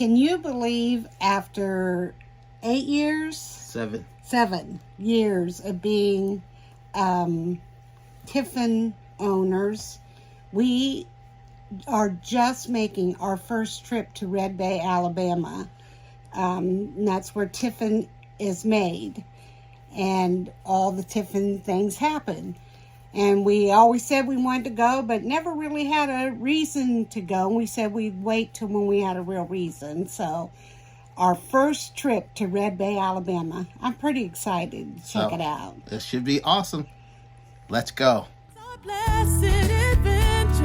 Can you believe after 8 years? 7 years of being Tiffin owners, we are just making our first trip to Red Bay, Alabama. And that's where Tiffin is made. And all the Tiffin things happen. And we always said we wanted to go, but never really had a reason to go. And we said we'd wait till when we had a real reason. So our first trip to Red Bay, Alabama. I'm pretty excited to check it out. This should be awesome. Let's go. It's a blessed adventure.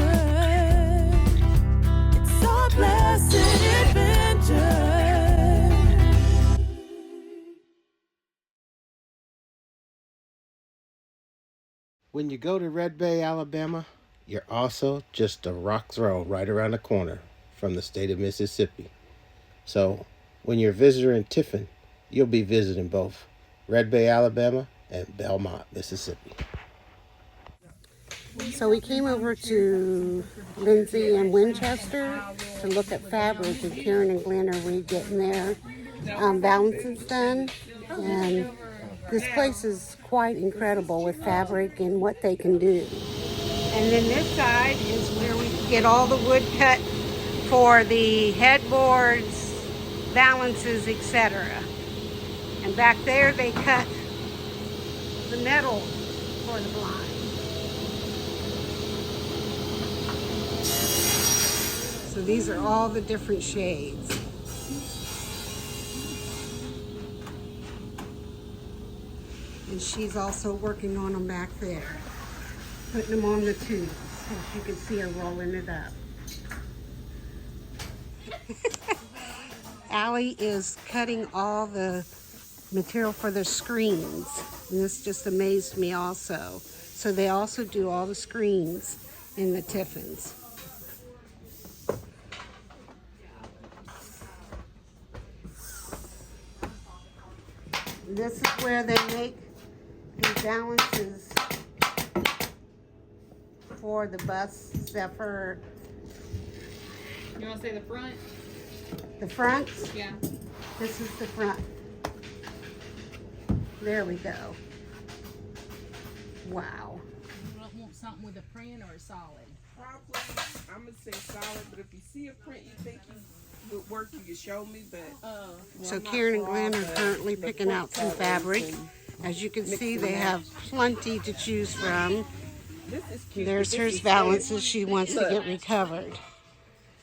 It's a blessed adventure. When you go to Red Bay, Alabama, you're also just a rock throw right around the corner from the state of Mississippi. So when you're visiting Tiffin, you'll be visiting both Red Bay, Alabama and Belmont, Mississippi. So we came over to Lindsay and Winchester to look at fabric, and Karen and Glenn are getting their balances done. And this place is quite incredible with fabric and what they can do. And then this side is where we get all the wood cut for the headboards, balances, etc. And back there they cut the metal for the blind. So these are all the different shades. And she's also working on them back there, putting them on the tubes, as you can see her rolling it up. Allie is cutting all the material for the screens, and this just amazed me also. So they also do all the screens in the Tiffins. This is where they make the balances for the bus, Zephyr. You want to say the front? The front? Yeah. This is the front. There we go. Wow. You don't want something with a print or a solid? Probably, I'm gonna say solid, but if you see a print you think would work, you can show me. But So Karen and Glenn are currently picking out some fabric. As you can see, they have plenty to choose from. this is cute. There's her balances she wants to get recovered.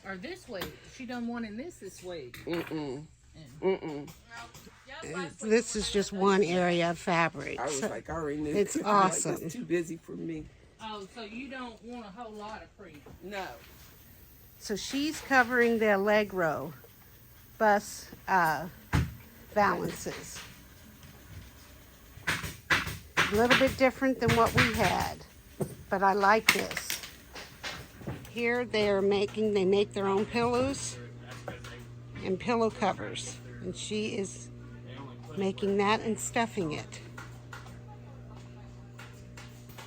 Or this way. She done one in this way. This is just one area of fabric. I was So like, I already knew. it's Like, awesome. it's too busy for me. Oh, so you don't want a whole lot of print? No. So she's covering the Allegro Bus balances. A little bit different than what we had, but I like this. Here they make their own pillows and pillow covers, and she is making that and stuffing it.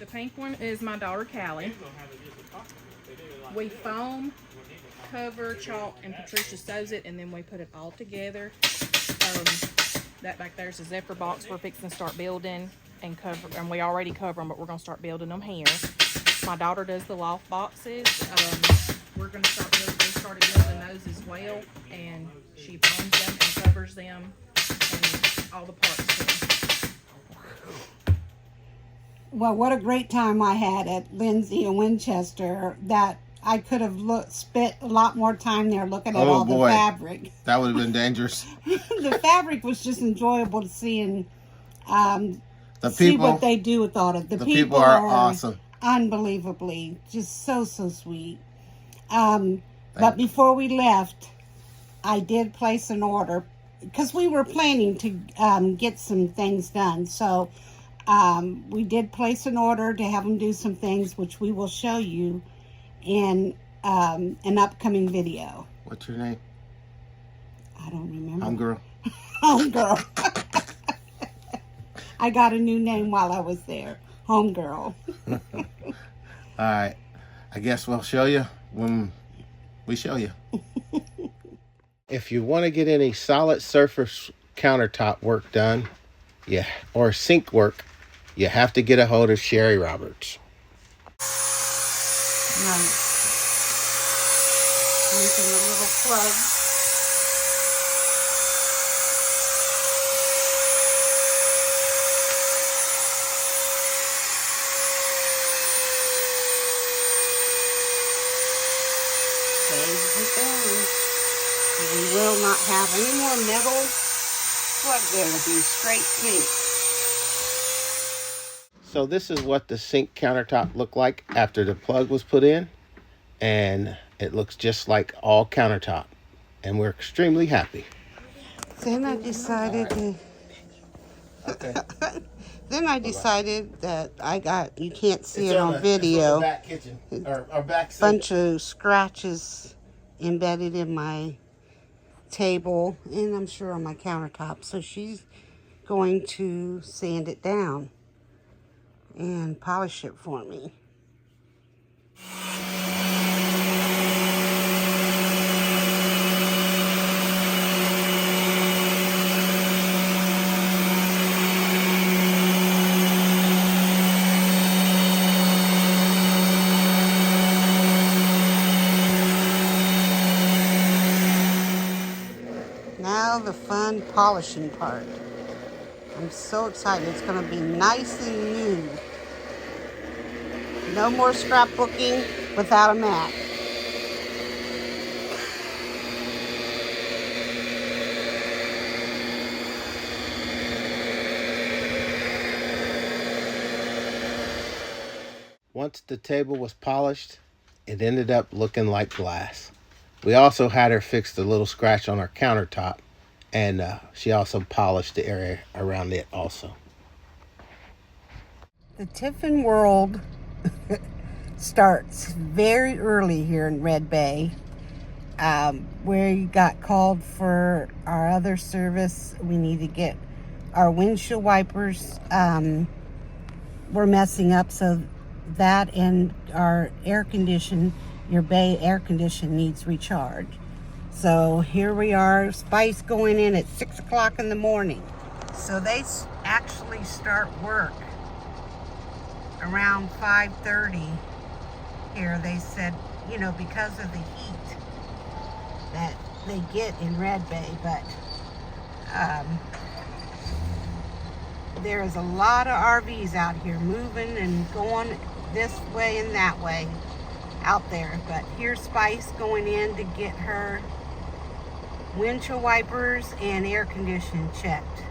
The pink one is my daughter Callie. We foam, cover, chalk, and Patricia sews it, and then we put it all together. That back there is a Zephyr box we're fixing to start building and cover, and we already cover them, but we're gonna start building them here. My daughter does the loft boxes. We're gonna start building. We started building those as well, and she foams them and covers them and all the parts to them. Well, what a great time I had at Lindsay and Winchester. That I could have spent a lot more time there looking at all the fabric. That would have been dangerous. The fabric was just enjoyable to see and The see people, what they do with all of it. the people are awesome. Unbelievably, just so sweet. But before we left, I did place an order because we were planning to get some things done. So we did place an order to have them do some things, which we will show you in an upcoming video. What's your name? I don't remember. Homegirl. Homegirl. I got a new name while I was there. Homegirl. All right. I guess we'll show you when we show you. If you want to get any solid surface countertop work done, yeah, or sink work, you have to get a hold of Sherry Roberts. Making a little plug. We will not have any more metal plug there. It'll be straight sink. So this is what the sink countertop looked like after the plug was put in, and it looks just like all countertop, and we're extremely happy. Then I decided to. Then I decided that you can't see it on video, Back kitchen or back sink. bunch of scratches embedded in my table and I'm sure on my countertop. So she's going to sand it down and polish it for me. Now the fun polishing part. I'm so excited. It's going to be nice and new. No more scrapbooking without a mat. Once the table was polished, it ended up looking like glass. We also had her fix the little scratch on our countertop, and she also polished the area around it also. The Tiffin world starts very early here in Red Bay. We got called for our other service. We need to get our windshield wipers. We're messing up, so that and our air condition, your bay air condition needs recharge. So here we are, Spice going in at 6 o'clock in the morning. So they actually start work around 5:30 here. They said, you know, because of the heat that they get in Red Bay, but there is a lot of RVs out here moving and going this way and that way out there. But here's Spice going in to get her windshield wipers and air conditioning checked.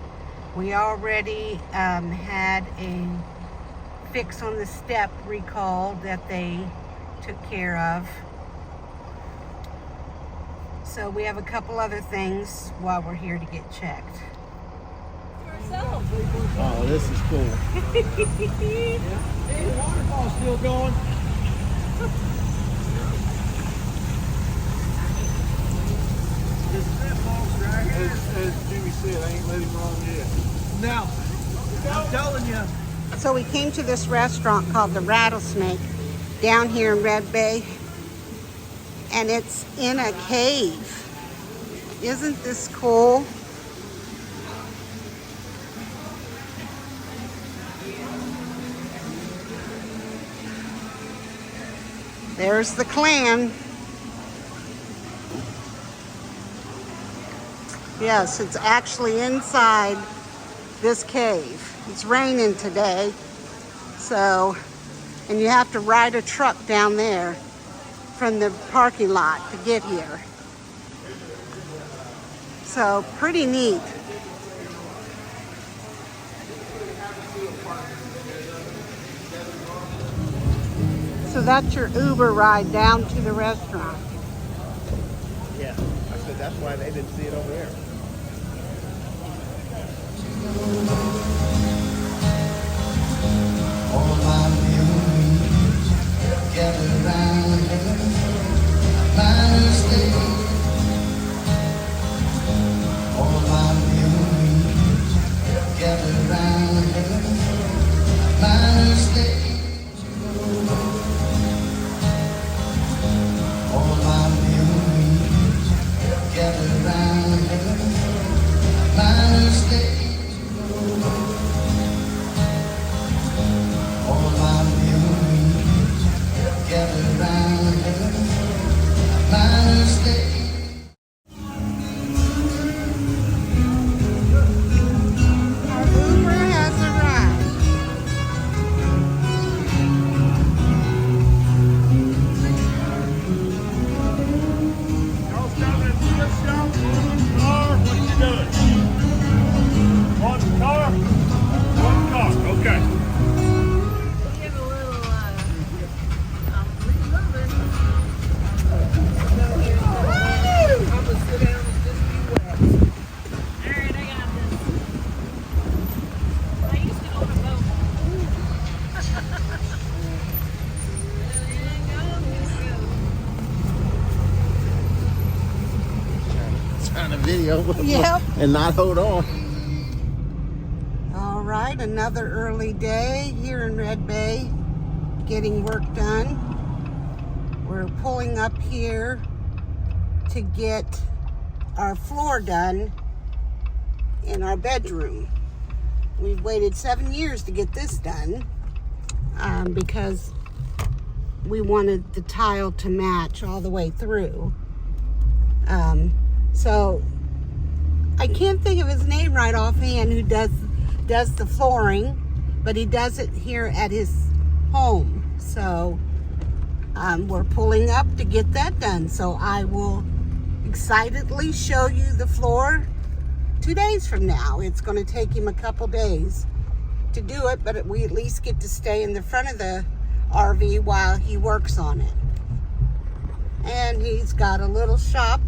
We already had a fix on the step recalled that they took care of. So we have a couple other things while we're here to get checked. Oh, this is cool. The waterfall's still going. As Jimmy said, I ain't let him wrong yet. No, I'm telling you. So we came to this restaurant called the Rattlesnake down here in Red Bay, and it's in a cave. Isn't this cool? There's the clan. Yes, it's actually inside this cave. It's raining today, so, and you have to ride a truck down there from the parking lot to get here. So, pretty neat. So that's your Uber ride down to the restaurant. Yeah, I said that's why they didn't see it over there. All my memories gather round my mistake. All my memories gather round my mistake. All my memories gather round. Miner's Day. All my memories gather round her. Miner's Day. Our Uber has arrived. Y'all stopping at the gift shop? Car? What are you doing? One car? One car, okay. Give a little, reloading. I'm gonna sit down and just be wet. Alright, I got this. I used to own a boat. Trying to video Yep. and not hold on. All right, another early day here in Red Bay, getting work done. We're pulling up here to get our floor done in our bedroom. We've waited 7 years to get this done because we wanted the tile to match all the way through. So I can't think of his name right offhand who does the flooring, but he does it here at his home. So we're pulling up to get that done. So I will excitedly show you the floor 2 days from now. It's going to take him a couple days to do it, but we at least get to stay in the front of the RV while he works on it. And he's got a little shop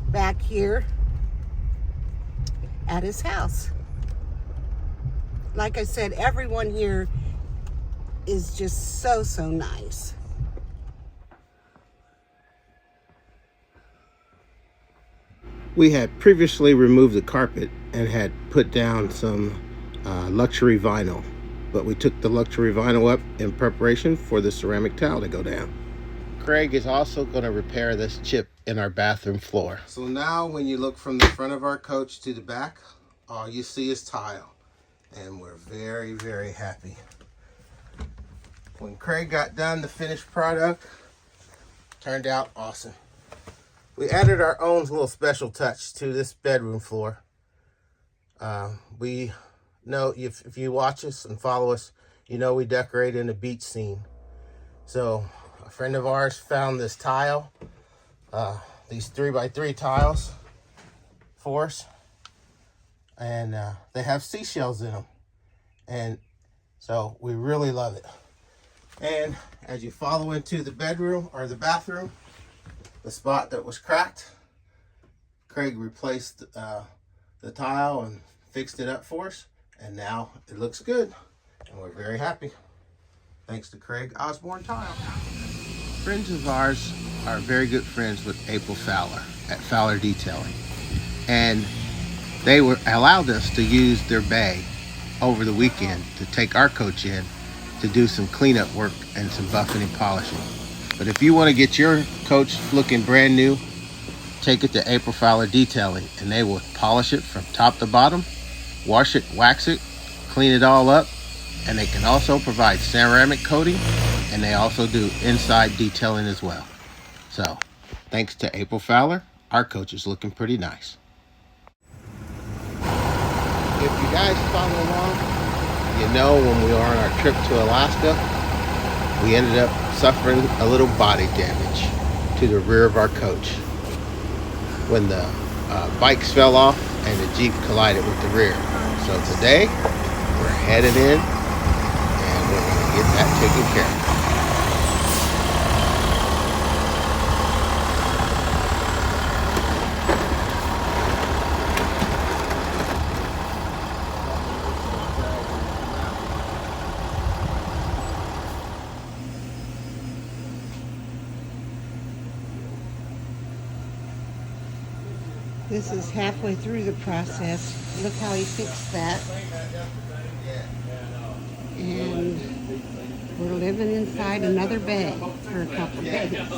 back here at his house. Like I said, everyone here is just so nice. We had previously removed the carpet and had put down some luxury vinyl, but we took the luxury vinyl up in preparation for the ceramic tile to go down. Craig is also going to repair this chip in our bathroom floor. So now when you look from the front of our coach to the back, all you see is tile, and we're very happy. When Craig got done, the finished product turned out awesome. We added our own little special touch to this bedroom floor. We know if you watch us and follow us, you know we decorate in a beach scene. So a friend of ours found this tile, these 3x3 tiles for us, and they have seashells in them, and so we really love it. And as you follow into the bedroom or the bathroom, the spot that was cracked, Craig replaced the tile and fixed it up for us, and now it looks good, and we're very happy. Thanks to Craig Osborne Tile. Friends of ours are very good friends with April Fowler at Fowler Detailing, and they allowed us to use their bay over the weekend to take our coach in to do some cleanup work and some buffing and polishing. But if you want to get your coach looking brand new, take it to April Fowler Detailing, and they will polish it from top to bottom, wash it, wax it, clean it all up, and they can also provide ceramic coating, and they also do inside detailing as well. So, thanks to April Fowler, our coach is looking pretty nice. If you guys follow along, you know when we were on our trip to Alaska, we ended up suffering a little body damage to the rear of our coach when the bikes fell off and the Jeep collided with the rear. So today, we're headed in and we're going to get that taken care of. This is halfway through the process. Look how he fixed that. And we're living inside another bay for a couple days. That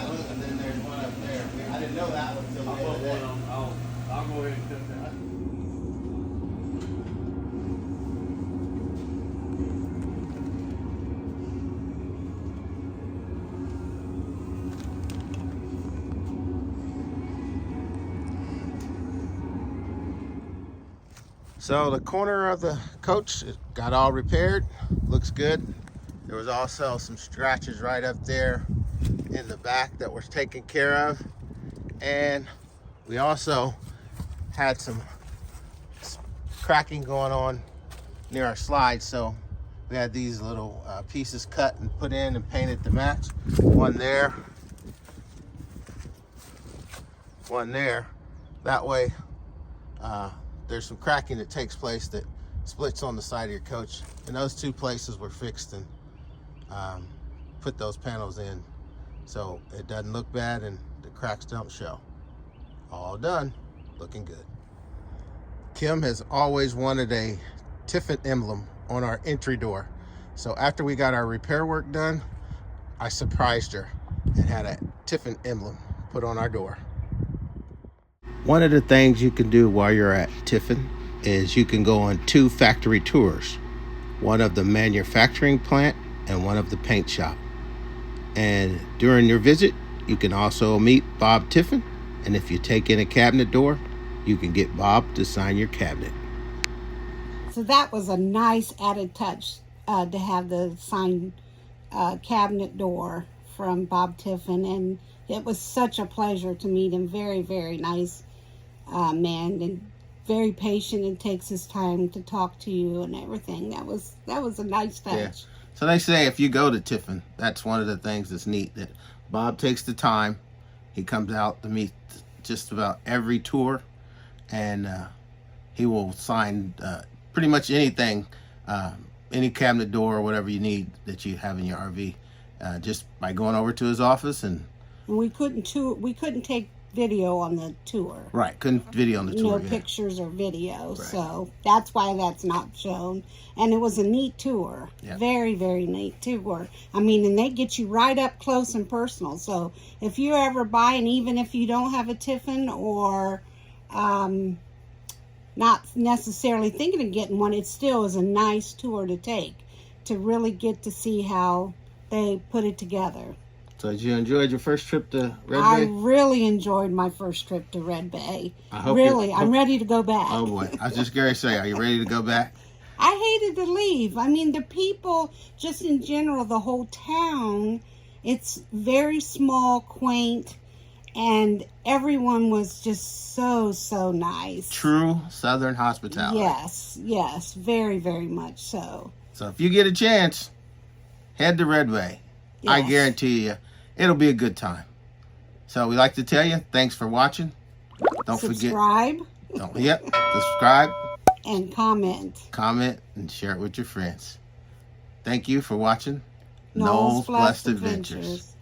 one, and then there's one up there. I didn't know that one until the other day. I'll go ahead and cut that. So the corner of the coach got all repaired. Looks good. There was also some scratches right up there in the back that were taken care of. And we also had some cracking going on near our slides. So we had these little pieces cut and put in and painted to match. One there, one there. That way, there's some cracking that takes place that splits on the side of your coach. And those two places were fixed and put those panels in so it doesn't look bad and the cracks don't show. All done, looking good. Kim has always wanted a Tiffin emblem on our entry door. So after we got our repair work done, I surprised her and had a Tiffin emblem put on our door. One of the things you can do while you're at Tiffin is you can go on 2 factory tours, one of the manufacturing plant and one of the paint shop. And during your visit, you can also meet Bob Tiffin, and if you take in a cabinet door, you can get Bob to sign your cabinet. So that was a nice added touch to have the signed cabinet door from Bob Tiffin, and it was such a pleasure to meet him. Very, very nice man, and very patient, and takes his time to talk to you and everything. That was a nice touch. Yeah. So they say if you go to Tiffin, that's one of the things that's neat, that Bob takes the time. He comes out to meet just about every tour, and he will sign pretty much anything, any cabinet door or whatever you need that you have in your RV, just by going over to his office. And we couldn't take video on the tour. Right, couldn't video on the tour. No pictures or video, right. So that's why that's not shown. And it was a neat tour. Yep. Very, very neat tour. I mean, and they get you right up close and personal. So if you ever buy, and even if you don't have a Tiffin or not necessarily thinking of getting one, it still is a nice tour to take to really get to see how they put it together. So did you enjoy your first trip to Red Bay? I really enjoyed my first trip to Red Bay. I'm ready to go back. Oh boy, I was just going to say, are you ready to go back? I hated to leave. I mean, the people, just in general, the whole town, it's very small, quaint, and everyone was just so nice. True Southern hospitality. Yes, very, very much so. So if you get a chance, head to Red Bay. Yes. I guarantee you, it'll be a good time. So we like to tell you, thanks for watching. Don't subscribe. Forget. Subscribe. And comment. Comment and share it with your friends. Thank you for watching Noel's Blessed Adventures.